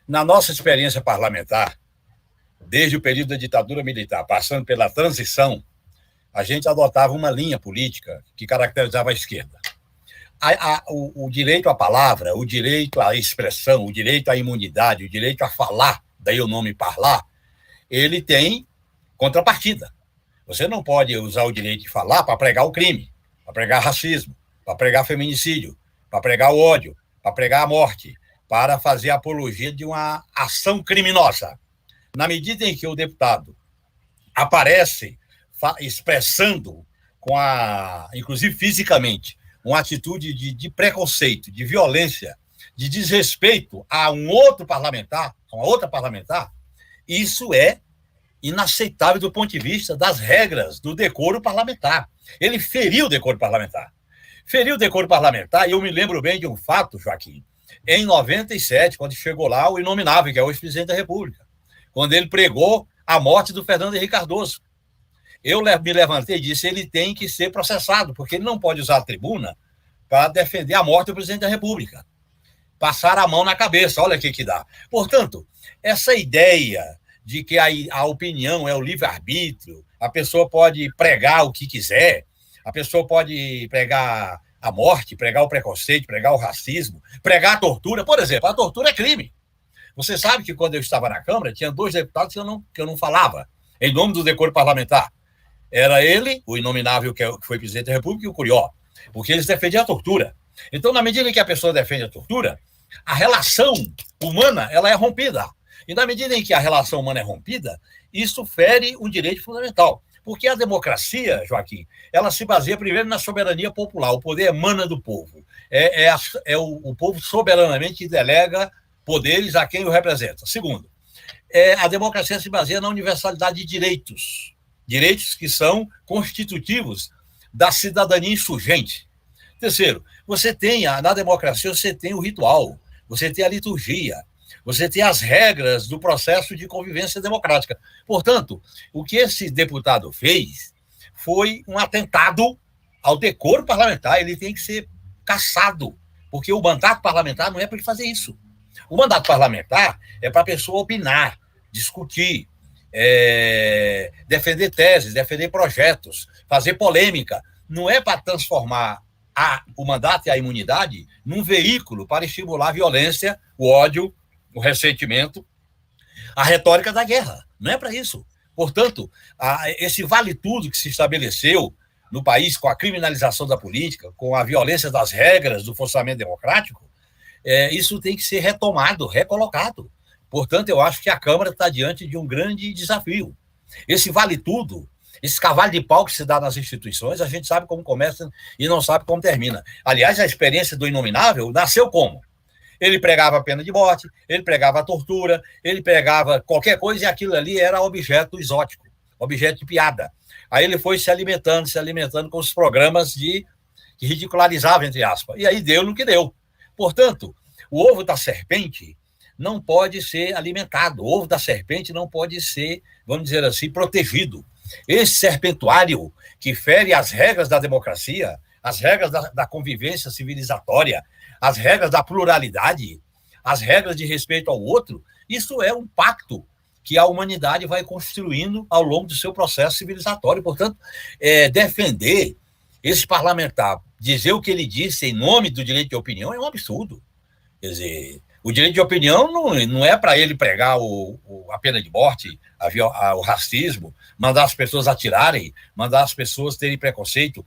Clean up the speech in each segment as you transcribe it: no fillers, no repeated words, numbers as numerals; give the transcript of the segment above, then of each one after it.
Na nossa experiência parlamentar, desde o período da ditadura militar, passando pela transição, a gente adotava uma linha política que caracterizava a esquerda. O direito à palavra, o direito à expressão, o direito à imunidade, o direito a falar, daí o nome parlar, ele tem contrapartida. Você não pode usar o direito de falar para pregar o crime, para pregar racismo, para pregar feminicídio, para pregar o ódio, para pregar a morte, para fazer apologia de uma ação criminosa. Na medida em que o deputado aparece expressando, inclusive fisicamente, uma atitude de preconceito, de violência, de desrespeito a um outro parlamentar, a uma outra parlamentar, isso é inaceitável do ponto de vista das regras do decoro parlamentar. Ele feriu o decoro parlamentar. Feriu o decoro parlamentar, e eu me lembro bem de um fato, Joaquim, em 97, quando chegou lá o inominável, que é hoje presidente da República, quando ele pregou a morte do Fernando Henrique Cardoso. Eu me levantei e disse, ele tem que ser processado, porque ele não pode usar a tribuna para defender a morte do presidente da República. Passar a mão na cabeça, olha o que dá. Portanto, essa ideia de que a opinião é o livre-arbítrio, a pessoa pode pregar o que quiser, a pessoa pode pregar a morte, pregar o preconceito, pregar o racismo, pregar a tortura. Por exemplo, a tortura é crime. Você sabe que quando eu estava na Câmara, tinha 2 deputados que eu não falava, em nome do decoro parlamentar. Era ele, o inominável que foi presidente da República, e o Curió, porque eles defendiam a tortura. Então, na medida em que a pessoa defende a tortura, a relação humana ela é rompida. E na medida em que a relação humana é rompida, isso fere um direito fundamental. Porque a democracia, Joaquim, ela se baseia primeiro na soberania popular. O poder emana do povo. O povo soberanamente delega poderes a quem o representa. Segundo, a democracia se baseia na universalidade de direitos. Direitos que são constitutivos da cidadania insurgente. Terceiro, na democracia, você tem o ritual, você tem a liturgia, você tem as regras do processo de convivência democrática. Portanto, o que esse deputado fez foi um atentado ao decoro parlamentar. Ele tem que ser cassado, porque o mandato parlamentar não é para ele fazer isso. O mandato parlamentar é para a pessoa opinar, discutir, defender teses, defender projetos, fazer polêmica. Não é para transformar o mandato e a imunidade num veículo para estimular a violência, o ódio, o ressentimento, a retórica da guerra. Não é para isso. Portanto, esse vale-tudo que se estabeleceu no país com a criminalização da política, com a violência das regras do funcionamento democrático, isso tem que ser retomado, recolocado. Portanto, eu acho que a Câmara está diante de um grande desafio. Esse vale-tudo, esse cavalo de pau que se dá nas instituições, a gente sabe como começa e não sabe como termina. Aliás, a experiência do inominável nasceu como? Ele pregava a pena de morte, ele pregava a tortura, ele pregava qualquer coisa e aquilo ali era objeto exótico, objeto de piada. Aí ele foi se alimentando com os programas que ridicularizavam, entre aspas. E aí deu no que deu. Portanto, o ovo da serpente não pode ser alimentado. O ovo da serpente não pode ser, vamos dizer assim, protegido. Esse serpentuário que fere as regras da democracia, as regras da convivência civilizatória, as regras da pluralidade, as regras de respeito ao outro, isso é um pacto que a humanidade vai construindo ao longo do seu processo civilizatório. Portanto, defender esse parlamentar, dizer o que ele disse em nome do direito de opinião é um absurdo. Quer dizer, o direito de opinião não é para ele pregar a pena de morte, o racismo, mandar as pessoas atirarem, mandar as pessoas terem preconceito,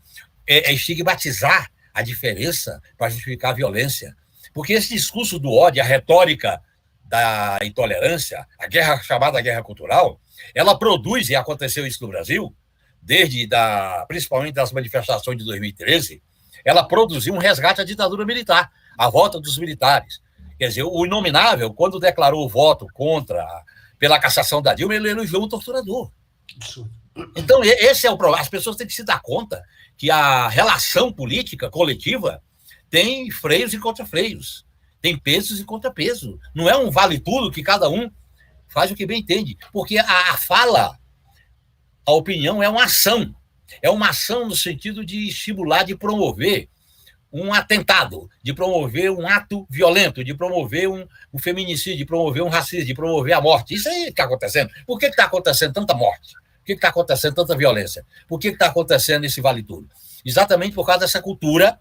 estigmatizar a diferença para justificar a violência. Porque esse discurso do ódio, a retórica da intolerância, a guerra chamada guerra cultural, ela produz, e aconteceu isso no Brasil, principalmente das manifestações de 2013, ela produziu um resgate à ditadura militar, a volta dos militares. Quer dizer, o inominável, quando declarou o voto pela cassação da Dilma, ele elogiou um torturador. Então, esse é o problema. As pessoas têm que se dar conta que a relação política coletiva tem freios e contrafreios, tem pesos e contrapesos. Não é um vale-tudo que cada um faz o que bem entende. Porque a fala, a opinião é uma ação no sentido de estimular, de promover um atentado, de promover um ato violento, de promover um feminicídio, de promover um racismo, de promover a morte. Isso aí que está acontecendo. Por que está acontecendo tanta morte? Por que está acontecendo tanta violência? Por que está acontecendo esse vale tudo? Exatamente por causa dessa cultura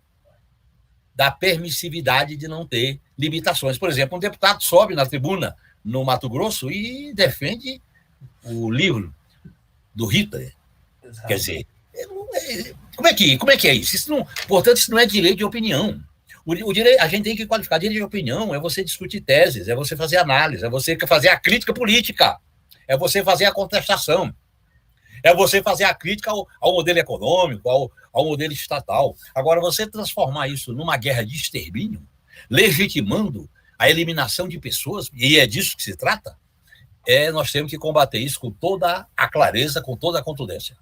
da permissividade de não ter limitações. Por exemplo, um deputado sobe na tribuna no Mato Grosso e defende o livro do Hitler. Exato. Quer dizer, como é que é isso? Portanto, isso não é direito de opinião. A gente tem que qualificar. Direito de opinião é você discutir teses, é você fazer análise, é você fazer a crítica política, é você fazer a contestação, é você fazer a crítica ao modelo econômico, ao modelo estatal. Agora, você transformar isso numa guerra de extermínio, legitimando a eliminação de pessoas, e é disso que se trata, nós temos que combater isso com toda a clareza, com toda a contundência.